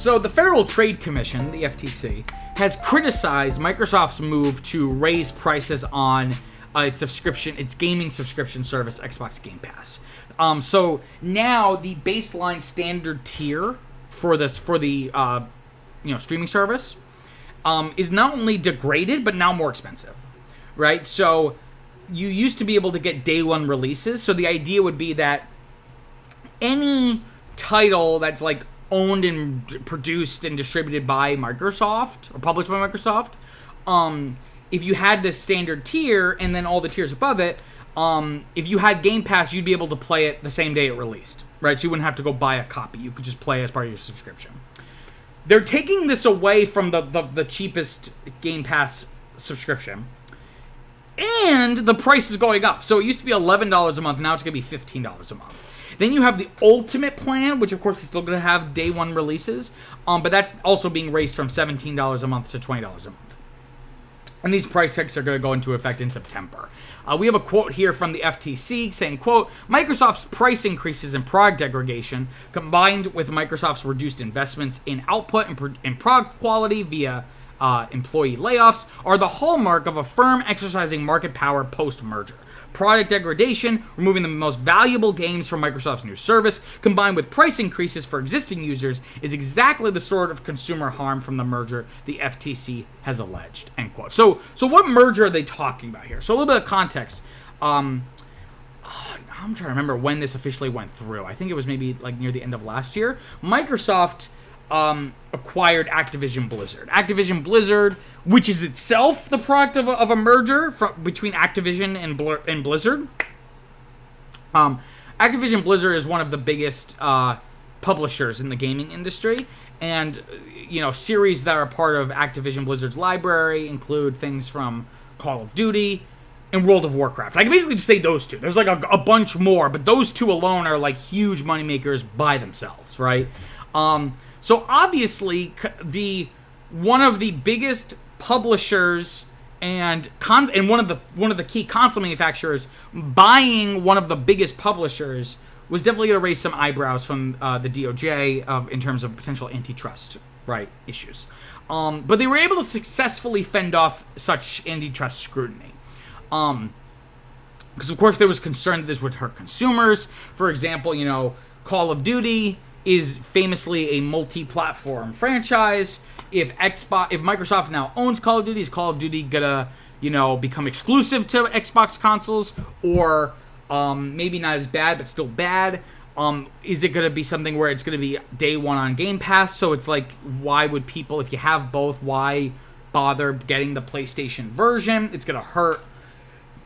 So the Federal Trade Commission, the FTC, has criticized Microsoft's move to raise prices on its gaming subscription service, Xbox Game Pass. So now the baseline standard tier for the streaming service is not only degraded but now more expensive, right? So you used to be able to get day one releases. So the idea would be that any title that's like owned and produced and distributed by Microsoft or published by Microsoft, if you had this standard tier and then all the tiers above it, if you had Game Pass, you'd be able to play it the same day it released, right? So you wouldn't have to go buy a copy. You could just play as part of your subscription. They're taking this away from the cheapest Game Pass subscription, and the price is going up. So it used to be $11 a month. Now it's going to be $15 a month. Then you have the Ultimate plan, which of course is still going to have day one releases, but that's also being raised from $17 a month to $20 a month. And these price hikes are going to go into effect in September. We have a quote here from the FTC saying, quote, Microsoft's price increases and product degradation, combined with Microsoft's reduced investments in output and product quality via employee layoffs, are the hallmark of a firm exercising market power post-merger. Product degradation, removing the most valuable games from Microsoft's new service, combined with price increases for existing users, is exactly the sort of consumer harm from the merger the FTC has alleged, end quote. So what merger are they talking about here? So a little bit of context. I'm trying to remember when this officially went through. I think it was maybe like near the end of last year. Microsoft acquired Activision-Blizzard. Activision-Blizzard, which is itself the product of a merger between Activision and Blizzard. Activision-Blizzard is one of the biggest publishers in the gaming industry, and series that are part of Activision-Blizzard's library include things from Call of Duty and World of Warcraft. I can basically just say those two. There's like a bunch more, but those two alone are like huge moneymakers by themselves, right? So obviously, one of the biggest publishers and one of the key console manufacturers buying one of the biggest publishers was definitely going to raise some eyebrows from the DOJ in terms of potential antitrust issues. But they were able to successfully fend off such antitrust scrutiny. Because of course there was concern that this would hurt consumers. For example, Call of Duty is famously a multi-platform franchise. If Microsoft now owns Call of Duty, is Call of Duty gonna, become exclusive to Xbox consoles, or maybe not as bad but still bad? Is it gonna be something where it's gonna be day one on Game Pass? So it's like, why would people, if you have both, why bother getting the PlayStation version? It's gonna hurt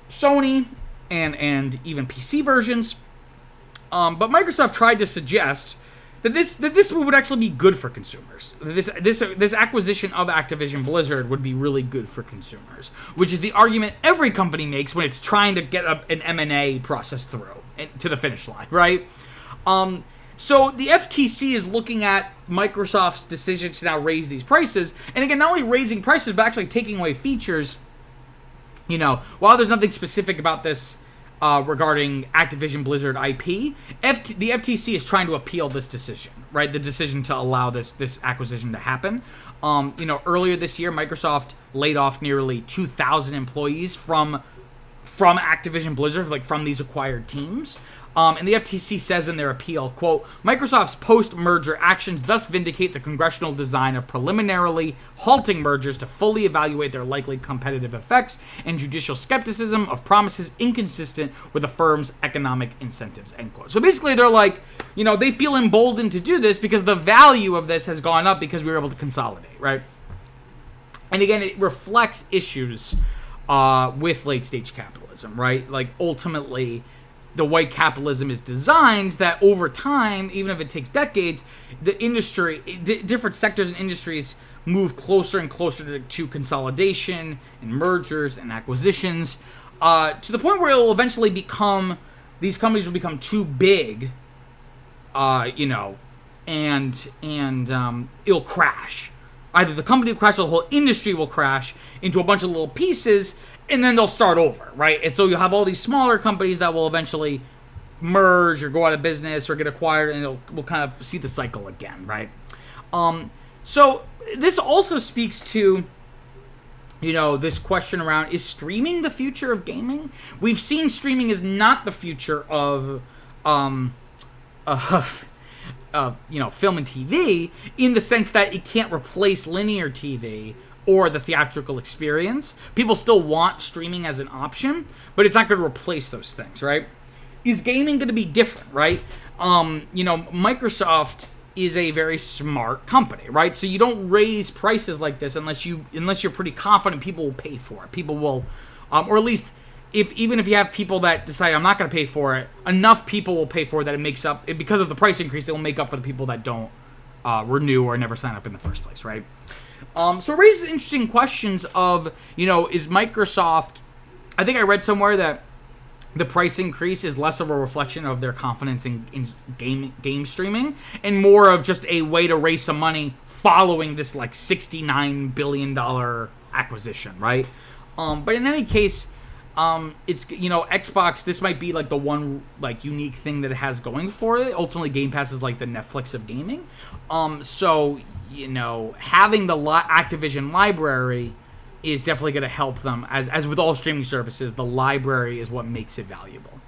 Sony and even PC versions. But Microsoft tried to suggest that this move would actually be good for consumers. This acquisition of Activision Blizzard would be really good for consumers, which is the argument every company makes when it's trying to get an M&A process through to the finish line, right? So the FTC is looking at Microsoft's decision to now raise these prices, and again, not only raising prices but actually taking away features. While there's nothing specific about this regarding Activision Blizzard IP, the FTC is trying to appeal this decision, right? The decision to allow this acquisition to happen. Earlier this year, Microsoft laid off nearly 2,000 employees from Activision Blizzard, from these acquired teams. And the FTC says in their appeal, quote, Microsoft's post-merger actions thus vindicate the congressional design of preliminarily halting mergers to fully evaluate their likely competitive effects and judicial skepticism of promises inconsistent with the firm's economic incentives, end quote. So basically they're like, they feel emboldened to do this because the value of this has gone up because we were able to consolidate, right? And again, it reflects issues with late-stage capitalism, right? Ultimately, the way capitalism is designed, that over time, even if it takes decades, the industry, different sectors and industries move closer and closer to consolidation and mergers and acquisitions, to the point where it will eventually these companies will become too big, and it'll crash. Either the company will crash or the whole industry will crash into a bunch of little pieces, and then they'll start over, right? And so you'll have all these smaller companies that will eventually merge or go out of business or get acquired, and we'll kind of see the cycle again, right? So this also speaks to, this question around, is streaming the future of gaming? We've seen streaming is not the future of film and TV, in the sense that it can't replace linear TV or the theatrical experience. People still want streaming as an option, but it's not going to replace those things, right? Is gaming going to be different, right? Microsoft is a very smart company, right? So you don't raise prices like this unless you're pretty confident people will pay for it. People will, or at least even if you have people that decide I'm not going to pay for it, enough people will pay for it that it makes up, because of the price increase, it will make up for the people that don't renew or never sign up in the first place, right? So it raises interesting questions of, is Microsoft, I think I read somewhere that the price increase is less of a reflection of their confidence in game streaming and more of just a way to raise some money following this like $69 billion acquisition, right? But in any case, it's, Xbox, this might be like the one like unique thing that it has going for it. Ultimately, Game Pass is like the Netflix of gaming. So, having the Activision library is definitely going to help them. As with all streaming services, the library is what makes it valuable.